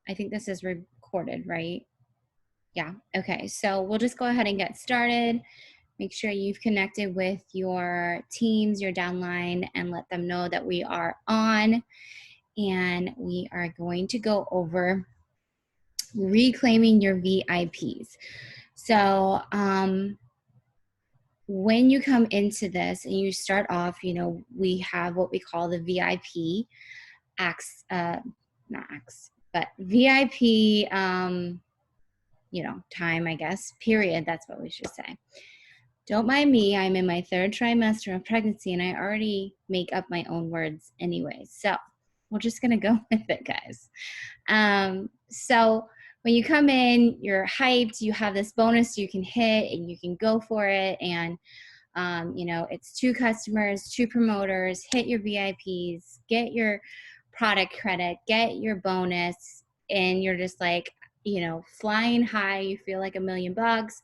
I think this is recorded, right? Yeah. Okay. So we'll just go ahead and get started. Make sure you've connected with your teams, your downline, and let them know that we are on. And we are going to go over reclaiming your VIPs. So, when you come into this and you start off, we have what we call the VIP acts, not acts, but VIP, time, I guess, period. That's what we should say. Don't mind me. I'm in my third trimester of pregnancy and I already make up my own words anyway. So we're just going to go with it, guys. So when you come in, you're hyped, you have this bonus you can hit and you can go for it. And, it's 2 customers, 2 promoters, hit your VIPs, get your product credit, get your bonus. And you're just like, flying high. You feel like $1,000,000.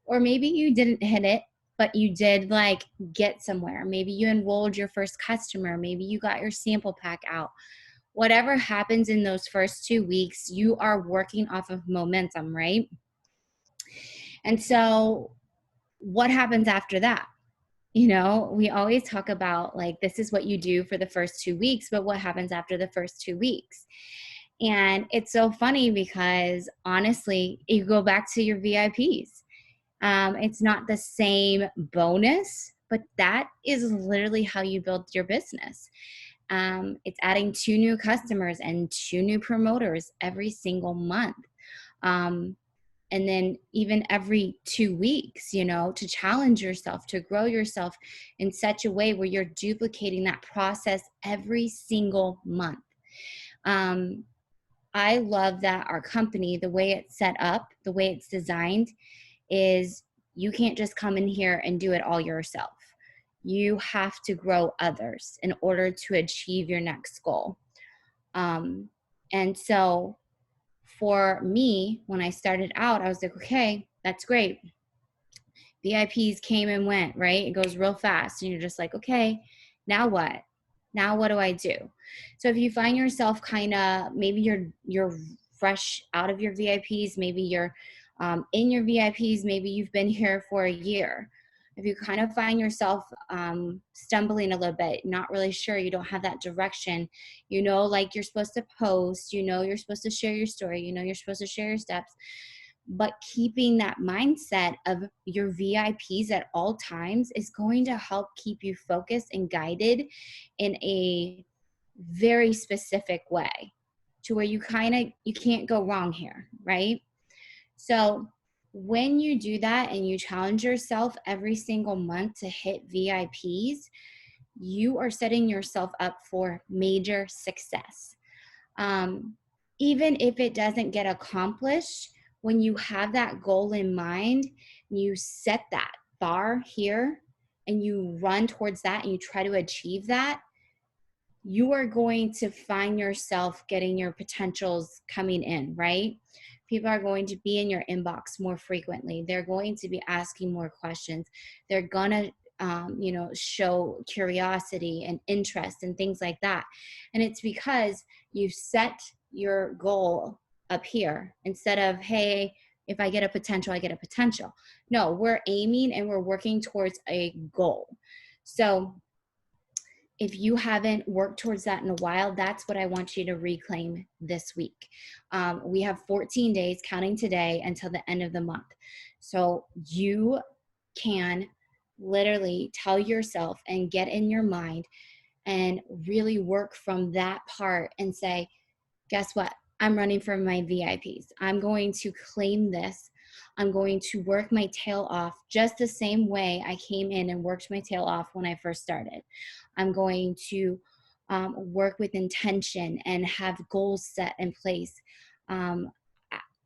Or maybe you didn't hit it, but you did like get somewhere. Maybe you enrolled your first customer. Maybe you got your sample pack out. Whatever happens in those first 2 weeks, you are working off of momentum, right? And so what happens after that? We always talk about like, this is what you do for the first 2 weeks, but what happens after the first 2 weeks? And it's so funny because honestly, you go back to your VIPs. It's not the same bonus, but that is literally how you build your business. It's adding 2 new customers and 2 new promoters every single month. Um, and then even every 2 weeks, to challenge yourself, to grow yourself in such a way where you're duplicating that process every single month. I love that our company, the way it's set up, the way it's designed, is you can't just come in here and do it all yourself. You have to grow others in order to achieve your next goal. And so for me, when I started out, I was like, okay, that's great. VIPs came and went, right? It goes real fast. And you're just like, okay, now what? Now what do I do? So if you find yourself kind of, maybe you're fresh out of your VIPs, maybe you're in your VIPs, maybe you've been here for a year. If you kind of find yourself stumbling a little bit, not really sure, you don't have that direction, like you're supposed to post, you're supposed to share your story, you're supposed to share your steps, but keeping that mindset of your VIPs at all times is going to help keep you focused and guided in a very specific way to where you can't go wrong here, right? So when you do that and you challenge yourself every single month to hit VIPs, you are setting yourself up for major success. Even if it doesn't get accomplished, when you have that goal in mind, you set that bar here and you run towards that and you try to achieve that, you are going to find yourself getting your potentials coming in, right? People are going to be in your inbox more frequently. They're going to be asking more questions. They're going to show curiosity and interest and things like that. And it's because you set your goal up here instead of, hey, if I get a potential, I get a potential. No, we're aiming and we're working towards a goal. So if you haven't worked towards that in a while, that's what I want you to reclaim this week. We have 14 days counting today until the end of the month. So you can literally tell yourself and get in your mind and really work from that part and say, guess what? I'm running for my VIPs. I'm going to claim this. I'm going to work my tail off just the same way I came in and worked my tail off when I first started. I'm going to work with intention and have goals set in place.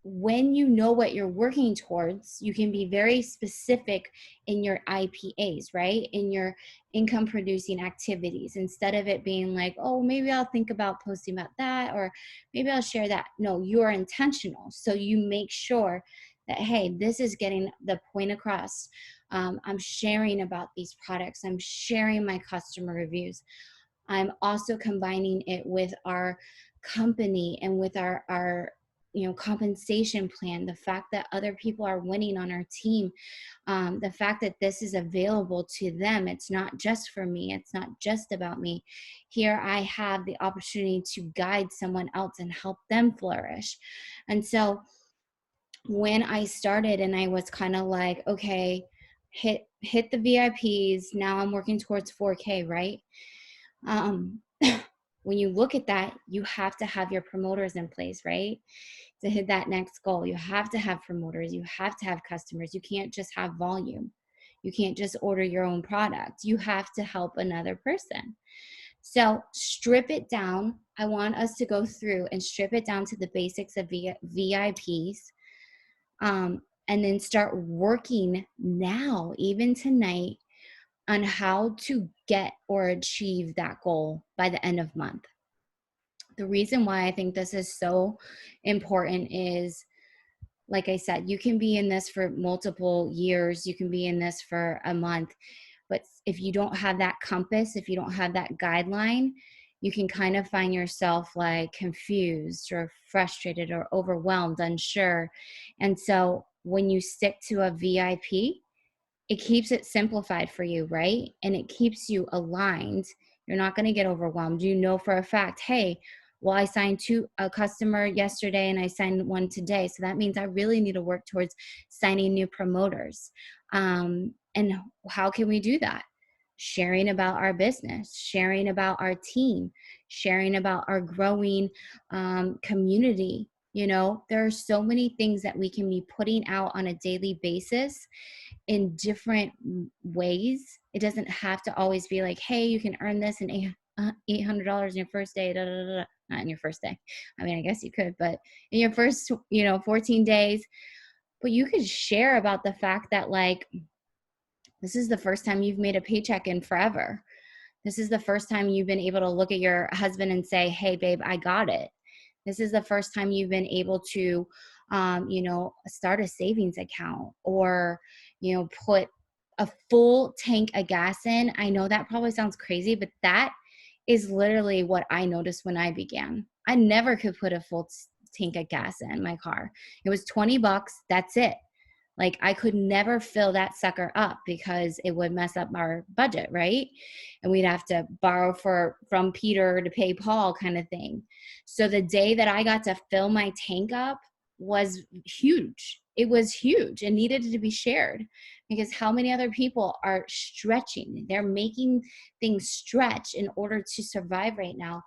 When you know what you're working towards, you can be very specific in your IPAs, right? In your income producing activities, instead of it being like, oh, maybe I'll think about posting about that, or maybe I'll share that. No, you are intentional. So you make sure that, hey, this is getting the point across. I'm sharing about these products. I'm sharing my customer reviews. I'm also combining it with our company and with our compensation plan, the fact that other people are winning on our team, the fact that this is available to them. It's not just for me. It's not just about me. Here I have the opportunity to guide someone else and help them flourish. And so when I started and I was kind of like, okay, hit the VIPs, now I'm working towards 4K, right? Um, when you look at that, you have to have your promoters in place, right? To hit that next goal, you have to have promoters, you have to have customers. You can't just have volume. You can't just order your own product. You have to help another person. So strip it down. I want us to go through and strip it down to the basics of VIPs, and then start working now, even tonight, on how to get or achieve that goal by the end of month. The reason why I think this is so important is, like I said, you can be in this for multiple years, you can be in this for a month, but if you don't have that compass, if you don't have that guideline, you can kind of find yourself like confused or frustrated or overwhelmed, unsure. And so when you stick to a VIP, it keeps it simplified for you, right? And it keeps you aligned. You're not going to get overwhelmed. You know for a fact, hey, well, I signed a customer yesterday and I signed one today. So that means I really need to work towards signing new promoters. And how can we do that? Sharing about our business, sharing about our team, sharing about our growing community. There are so many things that we can be putting out on a daily basis in different ways. It doesn't have to always be like, hey, you can earn this in $800 in your first day, da, da, da, da. Not in your first day. I mean, I guess you could, but in your first, 14 days. But you could share about the fact that, like, this is the first time you've made a paycheck in forever. This is the first time you've been able to look at your husband and say, hey, babe, I got it. This is the first time you've been able to, start a savings account or, put a full tank of gas in. I know that probably sounds crazy, but that is literally what I noticed when I began. I never could put a full tank of gas in my car. It was $20. That's it. Like, I could never fill that sucker up because it would mess up our budget, right? And we'd have to borrow from Peter to pay Paul, kind of thing. So the day that I got to fill my tank up was huge. It was huge and needed to be shared, because how many other people are stretching? They're making things stretch in order to survive right now.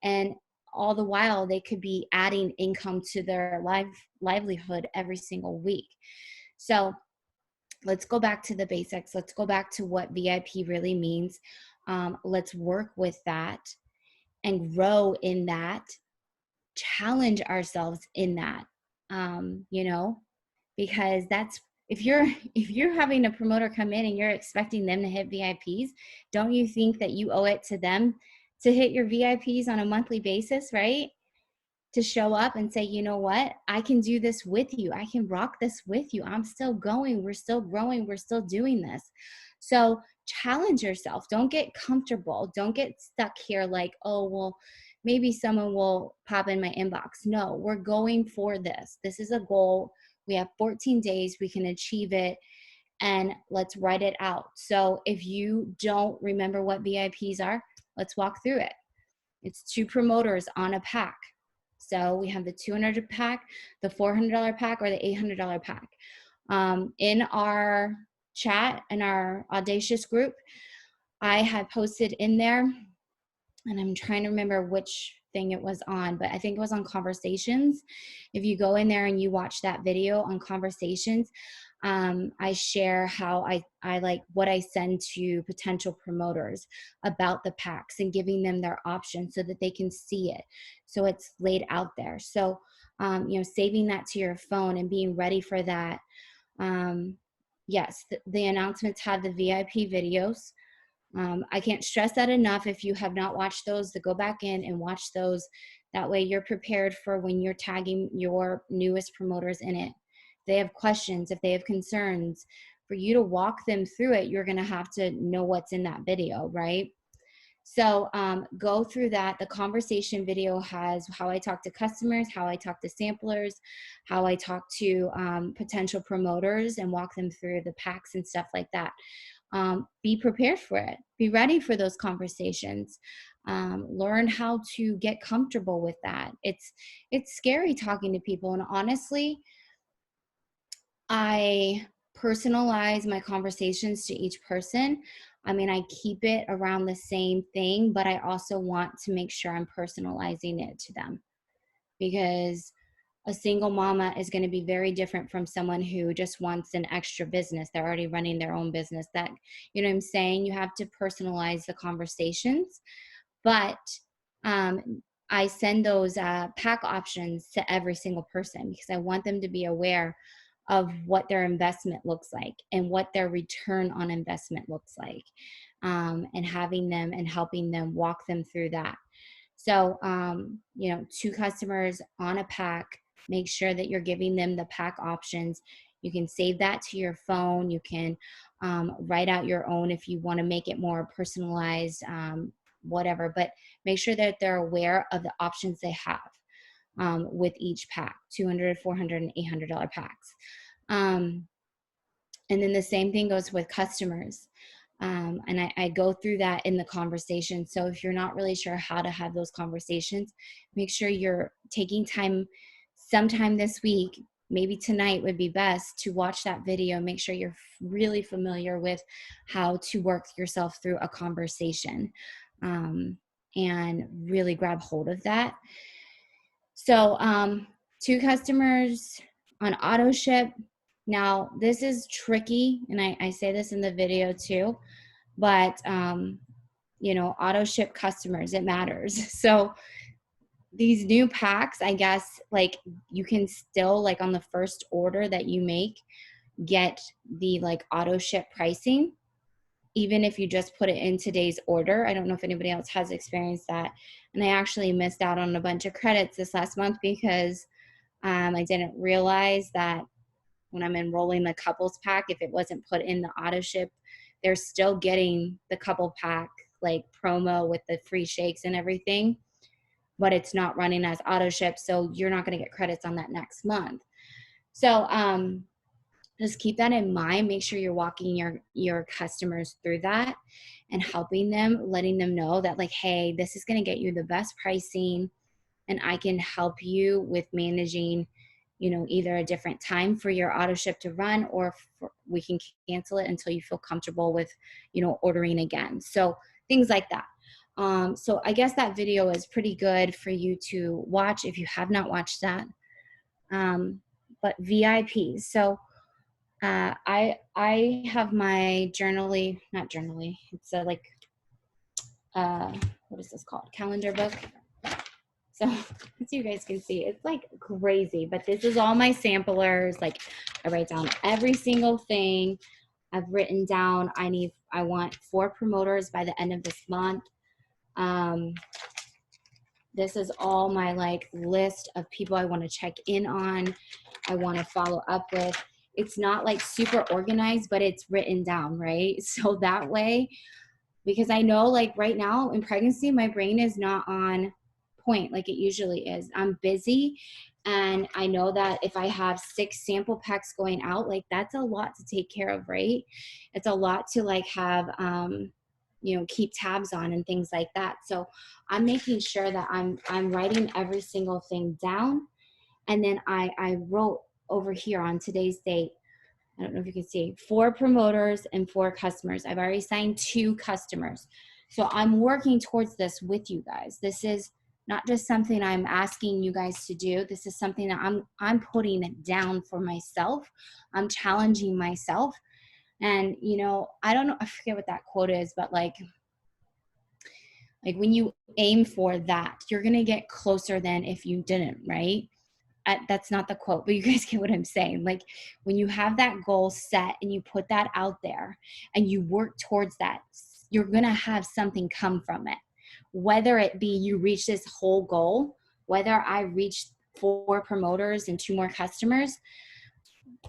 And all the while they could be adding income to their livelihood every single week. So let's go back to the basics. Let's go back to what VIP really means. Let's work with that and grow in that, challenge ourselves in that, because that's, if you're having a promoter come in and you're expecting them to hit VIPs, don't you think that you owe it to them to hit your VIPs on a monthly basis, right? To show up and say, you know what, I can do this with you. I can rock this with you. I'm still going. We're still growing. We're still doing this. So challenge yourself. Don't get comfortable. Don't get stuck here like, oh, well, maybe someone will pop in my inbox. No, we're going for this. This is a goal. We have 14 days. We can achieve it. And let's write it out. So if you don't remember what VIPs are, let's walk through it. It's 2 promoters on a pack. So we have the $200 pack, the $400 pack, or the $800 pack. In our chat, in our Audacious group, I had posted in there, and I'm trying to remember which thing it was on, but I think it was on Conversations. If you go in there and you watch that video on Conversations, I share how I like what I send to potential promoters about the packs and giving them their options so that they can see it. So it's laid out there. So, saving that to your phone and being ready for that. Yes, the announcements have the VIP videos. I can't stress that enough. If you have not watched those, to go back in and watch those. That way you're prepared for when you're tagging your newest promoters in it. If they have questions, if they have concerns, for you to walk them through it, you're going to have to know what's in that video, right? So go through that. The conversation video has how I talk to customers, how I talk to samplers, how I talk to potential promoters and walk them through the packs and stuff like that. Be prepared for it. Be ready for those conversations. Learn how to get comfortable with that. It's scary talking to people, and honestly, I personalize my conversations to each person. I mean, I keep it around the same thing, but I also want to make sure I'm personalizing it to them, because a single mama is going to be very different from someone who just wants an extra business. They're already running their own business. That, you know what I'm saying? You have to personalize the conversations. But I send those pack options to every single person because I want them to be aware of what their investment looks like and what their return on investment looks like, and having them and helping them walk them through that. So, 2 customers on a pack, make sure that you're giving them the pack options. You can save that to your phone. You can write out your own if you want to make it more personalized, whatever, but make sure that they're aware of the options they have with each pack, $200, $400, and $800 packs. And then the same thing goes with customers. And I go through that in the conversation. So if you're not really sure how to have those conversations, make sure you're taking time sometime this week, maybe tonight would be best, to watch that video. Make sure you're really familiar with how to work yourself through a conversation, and really grab hold of that. So 2 customers on auto ship. Now, this is tricky, and I say this in the video too, but auto ship customers, it matters. So these new packs, I guess, like, you can still, like, on the first order that you make, get the like auto ship pricing, even if you just put it in today's order. I don't know if anybody else has experienced that. And I actually missed out on a bunch of credits this last month because I didn't realize that when I'm enrolling the couples pack, if it wasn't put in the auto ship, they're still getting the couple pack like promo with the free shakes and everything, but it's not running as auto ship. So you're not going to get credits on that next month. So just keep that in mind. Make sure you're walking your customers through that and helping them, letting them know that, like, hey, this is going to get you the best pricing, and I can help you with managing, either a different time for your auto ship to run, or we can cancel it until you feel comfortable with, ordering again. So things like that. So I guess that video is pretty good for you to watch if you have not watched that. But VIPs. So I have my not Journaly. It's a what is this called? Calendar book. So as you guys can see, it's like crazy, but this is all my samplers. Like, I write down every single thing. I've written down, I want 4 promoters by the end of this month. This is all my like list of people I want to check in on, I want to follow up with. It's not like super organized, but it's written down, right? So that way, because I know, like, right now in pregnancy, my brain is not on point like it usually is. I'm busy, and I know that if I have 6 sample packs going out, like, that's a lot to take care of, right? It's a lot to like have keep tabs on and things like that. So I'm making sure that I'm writing every single thing down. And then I wrote over here on today's date, I don't know if you can see, 4 promoters and 4 customers. I've already signed 2 customers. So I'm working towards this with you guys. This is not just something I'm asking you guys to do. This is something that I'm putting it down for myself. I'm challenging myself. And, I don't know, I forget what that quote is, but like when you aim for that, you're going to get closer than if you didn't, right? That's not the quote, but you guys get what I'm saying. Like, when you have that goal set and you put that out there and you work towards that, you're going to have something come from it. Whether it be you reach this whole goal, whether I reach 4 promoters and 2 more customers,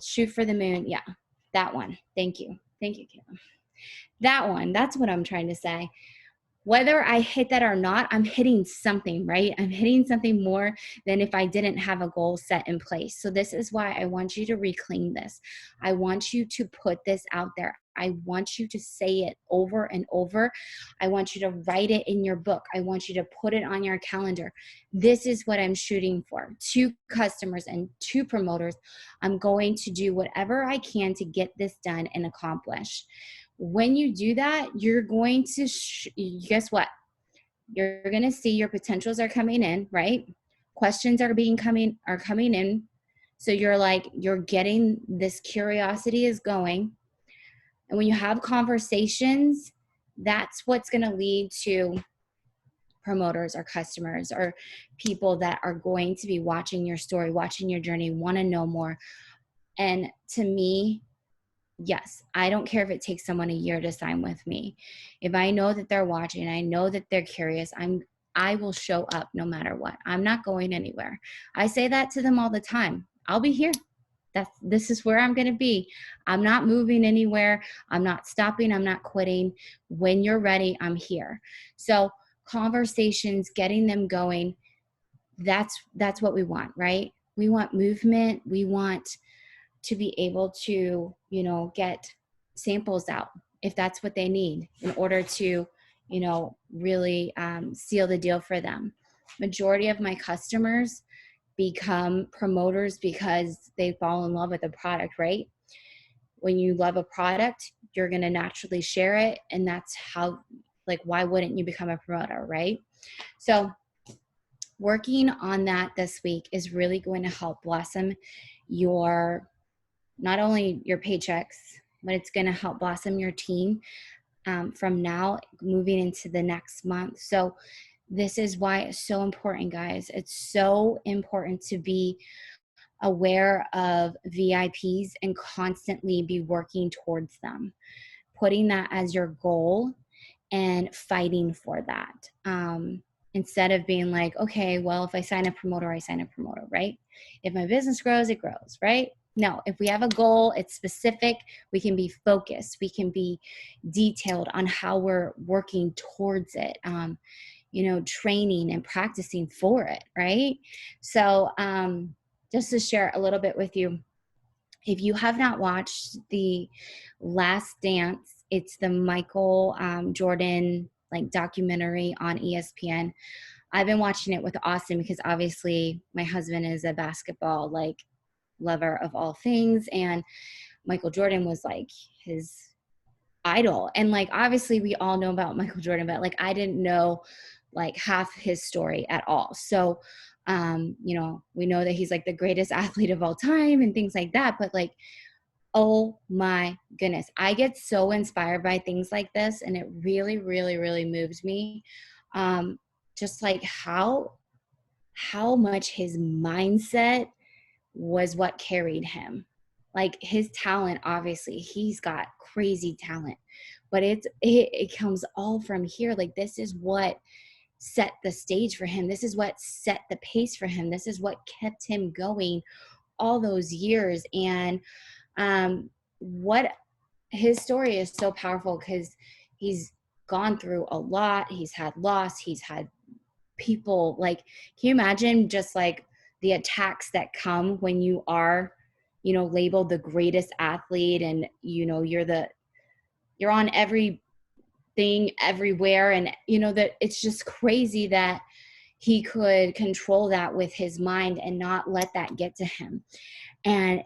shoot for the moon. Yeah, that one. Thank you. Thank you, Kayla. That one, that's what I'm trying to say. whether I hit that or not, I'm hitting something, right? I'm hitting something more than if I didn't have a goal set in place. So this is why I want you to reclaim this. I want you to put this out there. I want you to say it over and over. I want you to write it in your book. I want you to put it on your calendar. This is what I'm shooting for. 2 customers and 2 promoters. I'm going to do whatever I can to get this done and accomplished. When you do that, you're going to, guess what? You're going to see your potentials are coming in, right? Questions are coming in. So you're getting this curiosity is going. And when you have conversations, that's what's going to lead to promoters or customers or people that are going to be watching your story, watching your journey, want to know more. And to me, yes, I don't care if it takes someone a year to sign with me. If I know that they're watching, I know that they're curious, I will show up no matter what. I'm not going anywhere. I say that to them all the time. I'll be here. This is where I'm going to be. I'm not moving anywhere. I'm not stopping. I'm not quitting. When you're ready, I'm here. So conversations, getting them going, that's what we want, right? We want movement. We want to be able to, get samples out if that's what they need in order to, really seal the deal for them. Majority of my customers become promoters because they fall in love with a product, right? When you love a product, you're going to naturally share it. And that's how, why wouldn't you become a promoter, right? So working on that this week is really going to help blossom not only your paychecks, but it's going to help blossom your team from now moving into the next month. So this is why it's so important, guys. It's so important to be aware of VIPs and constantly be working towards them, putting that as your goal and fighting for that. Instead of being like, okay, well, if I sign a promoter, I sign a promoter, right? If my business grows, it grows, right? No, if we have a goal, it's specific, we can be focused, we can be detailed on how we're working towards it, training and practicing for it, right? So just to share a little bit with you, if you have not watched The Last Dance, it's the Michael Jordan documentary on ESPN. I've been watching it with Austin because obviously my husband is a basketball lover of all things, and Michael Jordan was his idol. And obviously we all know about Michael Jordan, but I didn't know half his story at all. So we know that he's the greatest athlete of all time and things like that, but oh my goodness, I get so inspired by things like this, and it really, really, really moves me. Just how much his mindset was what carried him. His talent, obviously, he's got crazy talent, but it comes all from here. This is what set the stage for him. This is what set the pace for him. This is what kept him going all those years. And what his story is so powerful because he's gone through a lot. He's had loss. He's had people can you imagine just the attacks that come when you are, labeled the greatest athlete, and you're on everything everywhere, and that it's just crazy that he could control that with his mind and not let that get to him. And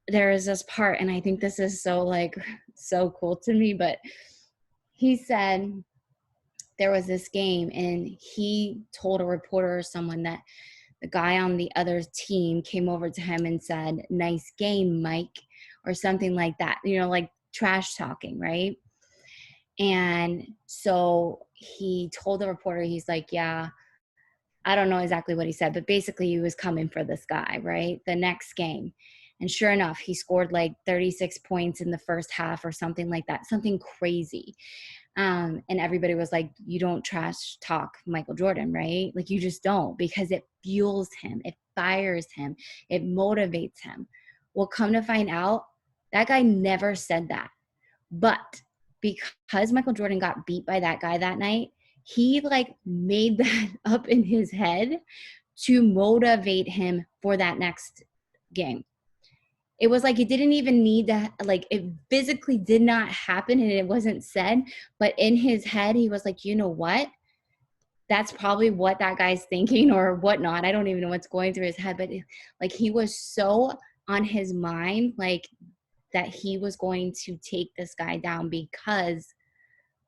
there is this part, and I think this is so so cool to me, but he said there was this game and he told a reporter or someone that the guy on the other team came over to him and said, "Nice game, Mike," or something like that, trash talking, right? And so he told the reporter, he's like, yeah, I don't know exactly what he said, but basically he was coming for this guy, right? The next game. And sure enough, he scored 36 points in the first half or something like that, something crazy. And everybody was like, you don't trash talk Michael Jordan, right? You just don't, because it fuels him, it fires him, it motivates him. Well, come to find out, that guy never said that. But because Michael Jordan got beat by that guy that night, he like made that up in his head to motivate him for that next game. It was like it didn't even need to, like, it physically did not happen and it wasn't said, but in his head, he was like, you know what? That's probably what that guy's thinking or whatnot. I don't even know what's going through his head, but like he was so on his mind, like that he was going to take this guy down because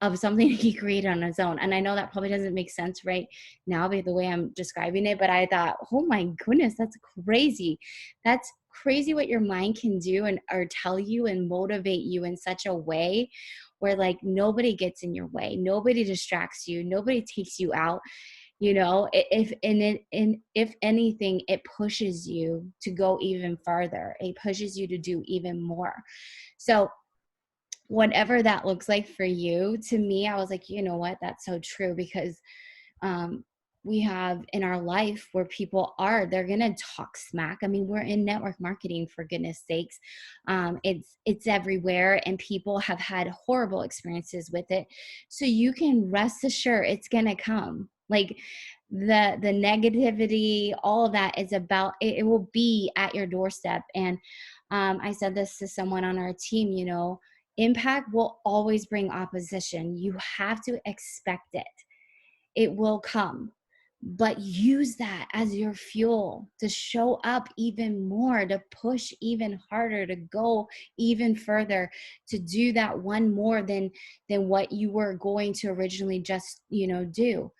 of something he created on his own. And I know that probably doesn't make sense right now by the way I'm describing it, but I thought, oh my goodness, that's crazy. That's crazy what your mind can do and or tell you and motivate you in such a way where like nobody gets in your way, nobody distracts you, nobody takes you out. You know, if anything, it pushes you to go even farther. It pushes you to do even more. So whatever that looks like for you, to me, I was like, you know what, that's so true because um, we have in our life where people are, they're gonna talk smack. I mean, we're in network marketing, for goodness sakes. It's everywhere, and people have had horrible experiences with it. So you can rest assured it's gonna come. Like the negativity, all of that is about it, it will be at your doorstep. And I said this to someone on our team, you know, impact will always bring opposition. You have to expect it. It will come. But use that as your fuel to show up even more, to push even harder, to go even further, to do that one more than what you were going to originally just, you know, do.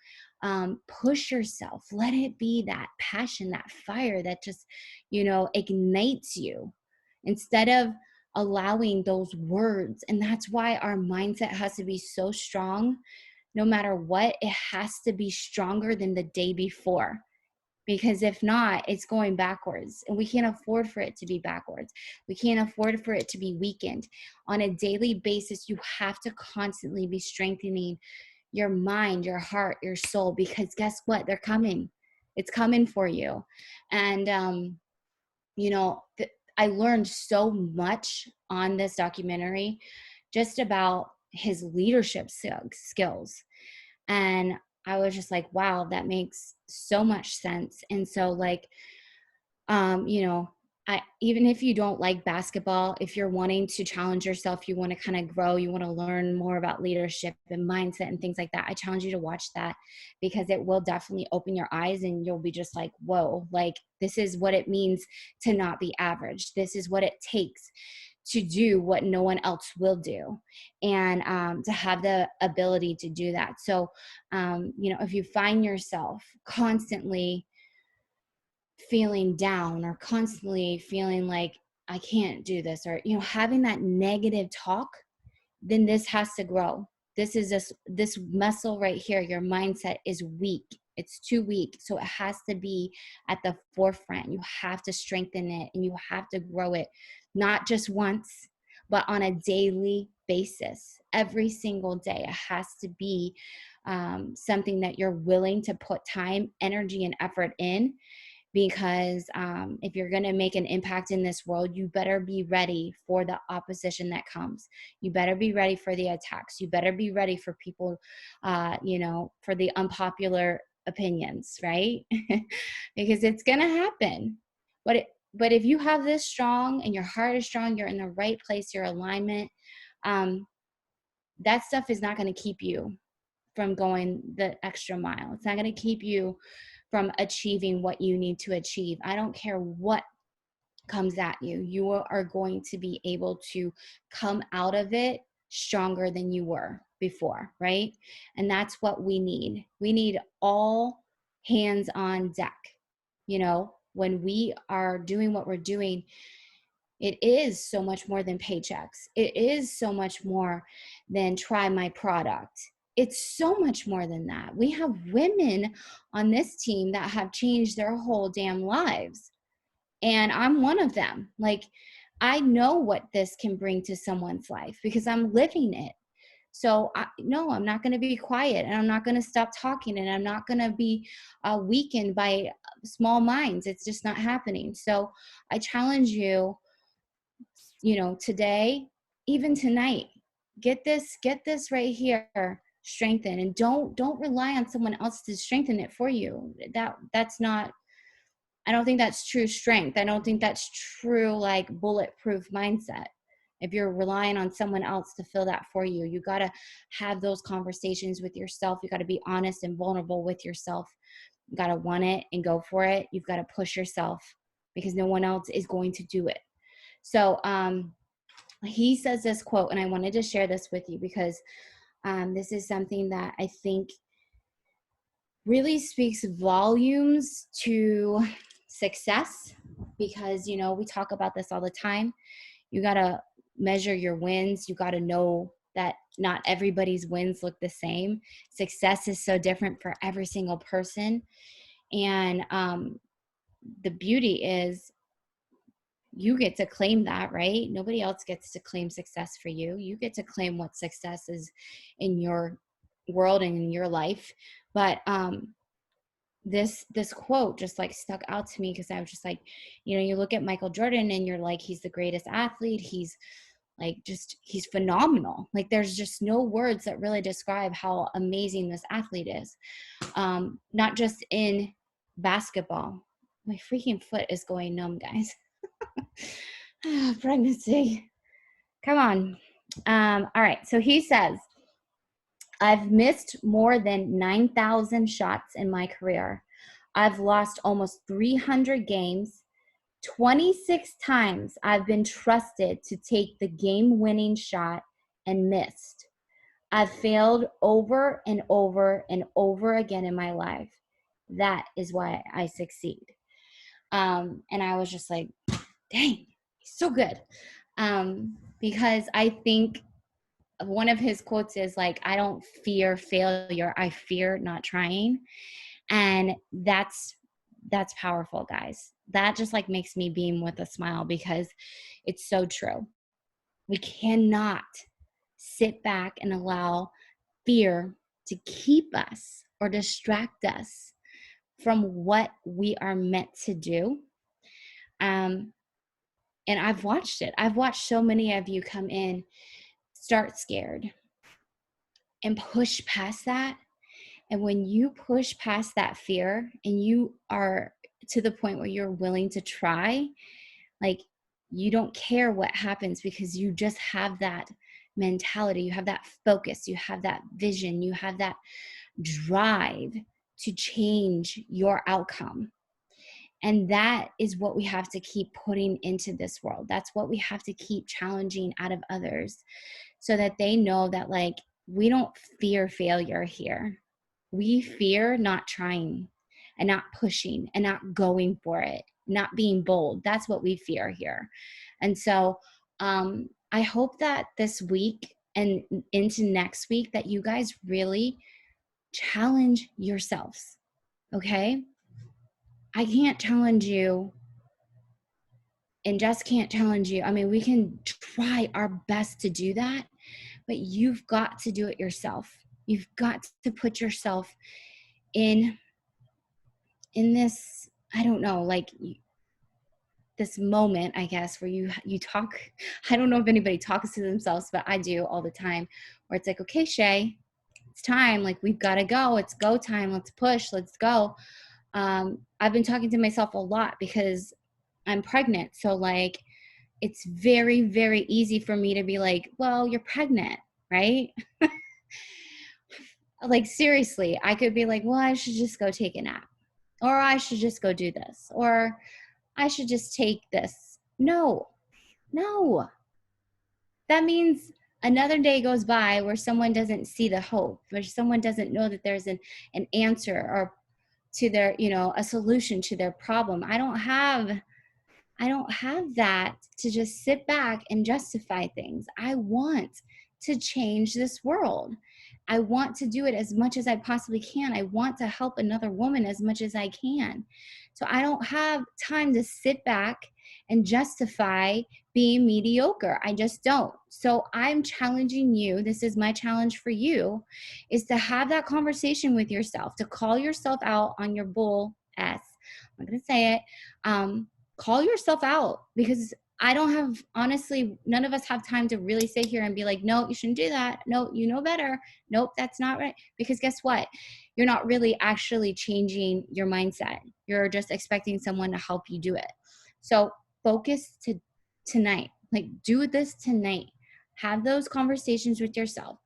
Push yourself. Let it be that passion, that fire that just, you know, ignites you instead of allowing those words. And that's why our mindset has to be so strong. No matter what, it has to be stronger than the day before. Because if not, it's going backwards. And we can't afford for it to be backwards. We can't afford for it to be weakened. On a daily basis, you have to constantly be strengthening your mind, your heart, your soul, because guess what? They're coming. It's coming for you. And, you know, I learned so much on this documentary just about his leadership skills. And I was just like, wow, that makes so much sense. And so like, you know, even if you don't like basketball, if you're wanting to challenge yourself, you want to kind of grow, you want to learn more about leadership and mindset and things like that, I challenge you to watch that because it will definitely open your eyes and you'll be just like, whoa, like this is what it means to not be average. This is what it takes to do what no one else will do, and to have the ability to do that. So, you know, if you find yourself constantly feeling down or constantly feeling like I can't do this, or, you know, having that negative talk, then this has to grow. This is this muscle right here. Your mindset is weak. It's too weak. So it has to be at the forefront. You have to strengthen it and you have to grow it, not just once, but on a daily basis. Every single day, it has to be something that you're willing to put time, energy, and effort in, because if you're going to make an impact in this world, you better be ready for the opposition that comes. You better be ready for the attacks. You better be ready for people, you know, for the unpopular opinions, right? Because it's going to happen. But if you have this strong and your heart is strong, you're in the right place, your alignment, that stuff is not going to keep you from going the extra mile. It's not going to keep you from achieving what you need to achieve. I don't care what comes at you. You are going to be able to come out of it stronger than you were before, right? And that's what we need. We need all hands on deck. You know, when we are doing what we're doing, it is so much more than paychecks. It is so much more than try my product. It's so much more than that. We have women on this team that have changed their whole damn lives. And I'm one of them. Like, I know what this can bring to someone's life because I'm living it. So no, I'm not going to be quiet, and I'm not going to stop talking, and I'm not going to be weakened by small minds. It's just not happening. So I challenge you, you know, today, even tonight, get this right here. strengthen, and don't rely on someone else to strengthen it for you. That's not, I don't think that's true strength. I don't think that's true, like, bulletproof mindset. If you're relying on someone else to fill that for you, you got to have those conversations with yourself. You got to be honest and vulnerable with yourself. You got to want it and go for it. You've got to push yourself because no one else is going to do it. So he says this quote, and I wanted to share this with you because this is something that I think really speaks volumes to success, because, you know, we talk about this all the time. You got to measure your wins. You got to know that not everybody's wins look the same. Success is so different for every single person. And the beauty is you get to claim that, right? Nobody else gets to claim success for you. You get to claim what success is in your world and in your life. But this quote just like stuck out to me because I was just like, you know, you look at Michael Jordan and you're like, he's the greatest athlete. He's like, just, he's phenomenal. Like, there's just no words that really describe how amazing this athlete is. Not just in basketball. My freaking foot is going numb, guys. Pregnancy. Come on. All right. So he says, I've missed more than 9,000 shots in my career. I've lost almost 300 games. 26 times I've been trusted to take the game-winning shot and missed. I've failed over and over and over again in my life. That is why I succeed. And I was just like, dang, he's so good. Because I think one of his quotes is like, I don't fear failure, I fear not trying. And that's powerful, guys. That just like makes me beam with a smile because it's so true. We cannot sit back and allow fear to keep us or distract us from what we are meant to do. And I've watched it. I've watched so many of you come in, start scared, and push past that. And when you push past that fear and you are to the point where you're willing to try, like, you don't care what happens because you just have that mentality, you have that focus, you have that vision, you have that drive to change your outcome. And that is what we have to keep putting into this world. That's what we have to keep challenging out of others so that they know that, like, we don't fear failure here. We fear not trying and not pushing and not going for it, not being bold. That's what we fear here. And so I hope that this week and into next week that you guys really challenge yourselves, okay? I can't challenge you and Jess can't challenge you. I mean, we can try our best to do that, but you've got to do it yourself. You've got to put yourself in this, I don't know, like this moment, I guess, where you talk. I don't know if anybody talks to themselves, but I do all the time, where it's like, okay, Shay, it's time. Like, we've got to go. It's go time. Let's push. Let's go. I've been talking to myself a lot because I'm pregnant. So, like, it's very, very easy for me to be like, well, you're pregnant, right? Like, seriously, I could be like, well, I should just go take a nap, or I should just go do this, or I should just take this. No. That means another day goes by where someone doesn't see the hope, where someone doesn't know that there's an answer or to their, you know, a solution to their problem. I don't have that to just sit back and justify things. I want to change this world. I want to do it as much as I possibly can. I want to help another woman as much as I can. So I don't have time to sit back and justify being mediocre. I just don't. So I'm challenging you. This is my challenge for you, is to have that conversation with yourself, to call yourself out on your bull S. I'm not going to say it. Call yourself out, because I don't have, honestly, none of us have time to really sit here and be like, no, you shouldn't do that. No, you know better. Nope, that's not right. Because guess what? You're not really actually changing your mindset. You're just expecting someone to help you do it. So focus to tonight. Like, do this tonight. Have those conversations with yourself.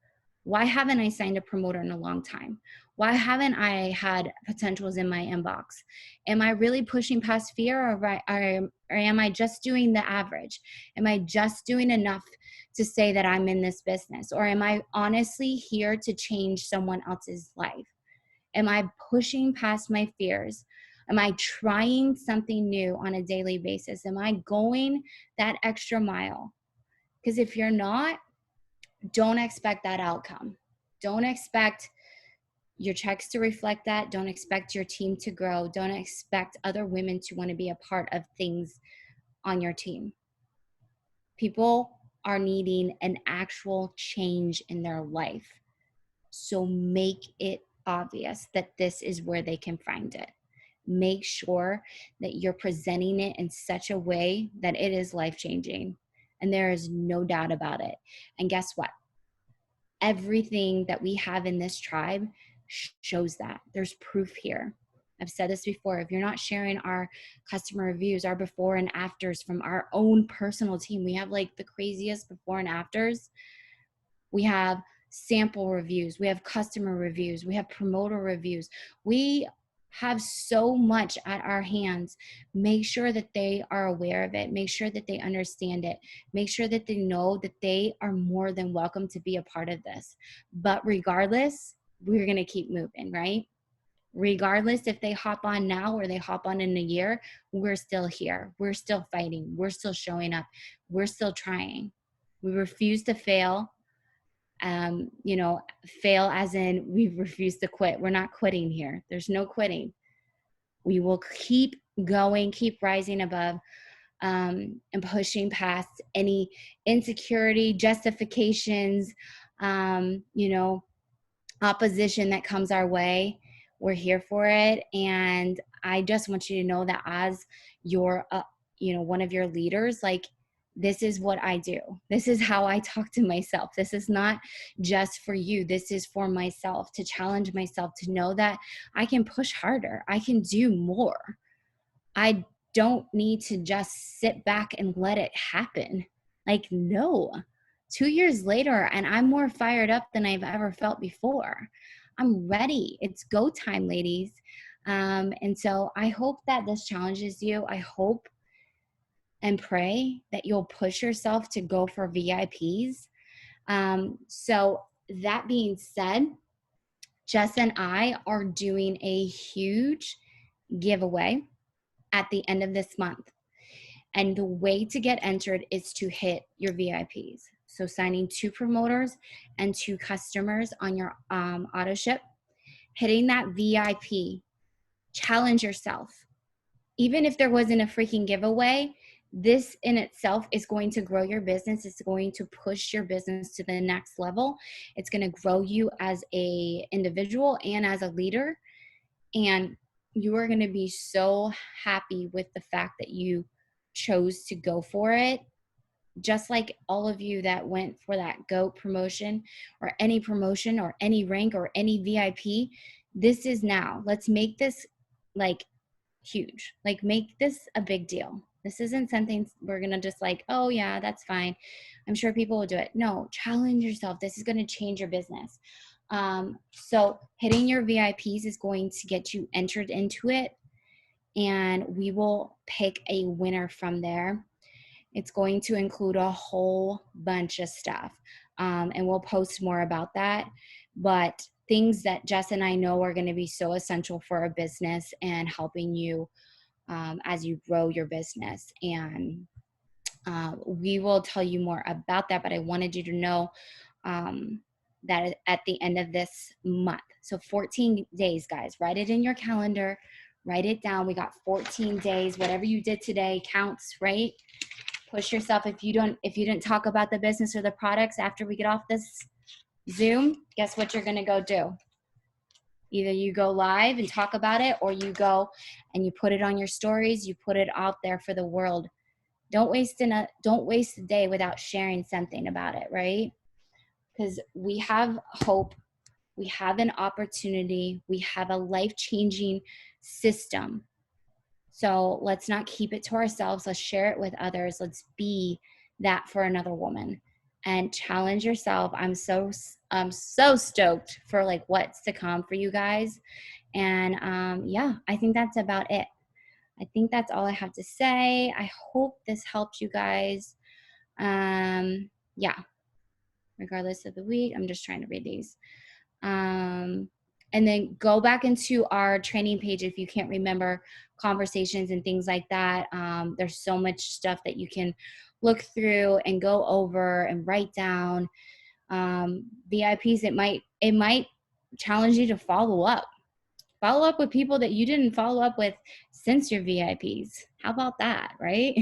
Why haven't I signed a promoter in a long time? Why haven't I had potentials in my inbox? Am I really pushing past fear, or am I just doing the average? Am I just doing enough to say that I'm in this business? Or am I honestly here to change someone else's life? Am I pushing past my fears? Am I trying something new on a daily basis? Am I going that extra mile? Because if you're not, don't expect that outcome. Don't expect your checks to reflect that. Don't expect your team to grow. Don't expect other women to want to be a part of things on your team. People are needing an actual change in their life. So make it obvious that this is where they can find it. Make sure that you're presenting it in such a way that it is life-changing. And there is no doubt about it. And guess what? Everything that we have in this tribe shows that. There's proof here. I've said this before. If you're not sharing our customer reviews, our before and afters from our own personal team, we have like the craziest before and afters. We have sample reviews. We have customer reviews. We have promoter reviews. We have so much at our hands. Make sure that they are aware of it. Make sure that they understand it. Make sure that they know that they are more than welcome to be a part of this. But regardless, we're going to keep moving, right? Regardless if they hop on now or they hop on in a year, we're still here. We're still fighting. We're still showing up. We're still trying. We refuse to fail. Fail as in we refuse to quit. We're not quitting here. There's no quitting. We will keep going, keep rising above, and pushing past any insecurity, justifications, opposition that comes our way. We're here for it. And I just want you to know that as your, one of your leaders, like, this is what I do. This is how I talk to myself. This is not just for you. This is for myself, to challenge myself, to know that I can push harder. I can do more. I don't need to just sit back and let it happen. Like, no. 2 years later, and I'm more fired up than I've ever felt before. I'm ready. It's go time, ladies. And so I hope that this challenges you. I hope and pray that you'll push yourself to go for VIPs. So that being said, Jess and I are doing a huge giveaway at the end of this month. And the way to get entered is to hit your VIPs. So signing 2 promoters and 2 customers on your auto ship, hitting that VIP, challenge yourself. Even if there wasn't a freaking giveaway, this in itself is going to grow your business. It's going to push your business to the next level. It's going to grow you as an individual and as a leader. And you are going to be so happy with the fact that you chose to go for it. Just like all of you that went for that GOAT promotion or any rank or any VIP, this is now. Let's make this like huge. Like, make this a big deal. This isn't something we're going to just like, oh yeah, that's fine. I'm sure people will do it. No, challenge yourself. This is going to change your business. So hitting your VIPs is going to get you entered into it, and we will pick a winner from there. It's going to include a whole bunch of stuff, and we'll post more about that. But things that Jess and I know are going to be so essential for a business and helping you as you grow your business. And we will tell you more about that, but I wanted you to know that at the end of this month, so 14 days, guys, write it in your calendar, write it down. We got 14 days. Whatever you did today counts, right? Push yourself. If you didn't talk about the business or the products after we get off this Zoom, guess what you're going to go do? Either you go live and talk about it, or you go and you put it on your stories, you put it out there for the world Don't waste a day without sharing something about it, right? Because we have hope, we have an opportunity, we have a life-changing system. So let's not keep it to ourselves. Let's share it with others. Let's be that for another woman and challenge yourself. I'm so stoked for like what's to come for you guys. And yeah, I think that's about it. I think that's all I have to say. I hope this helped you guys. Yeah, regardless of the week, I'm just trying to read these. And then go back into our training page if you can't remember conversations and things like that. There's so much stuff that you can look through and go over and write down. VIPs, it might challenge you to follow up with people that you didn't follow up with since your VIPs. How about that, right?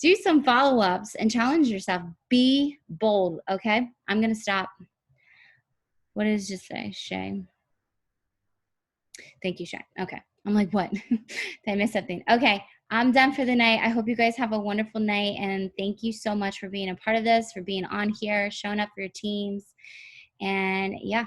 Do some follow-ups and challenge yourself. Be bold, okay? I'm going to stop. What did it just say? Shay. Thank you, Shay. Okay. I'm like, what? Did I miss something? Okay. I'm done for the night. I hope you guys have a wonderful night. And thank you so much for being a part of this, for being on here, showing up for your teams. And yeah,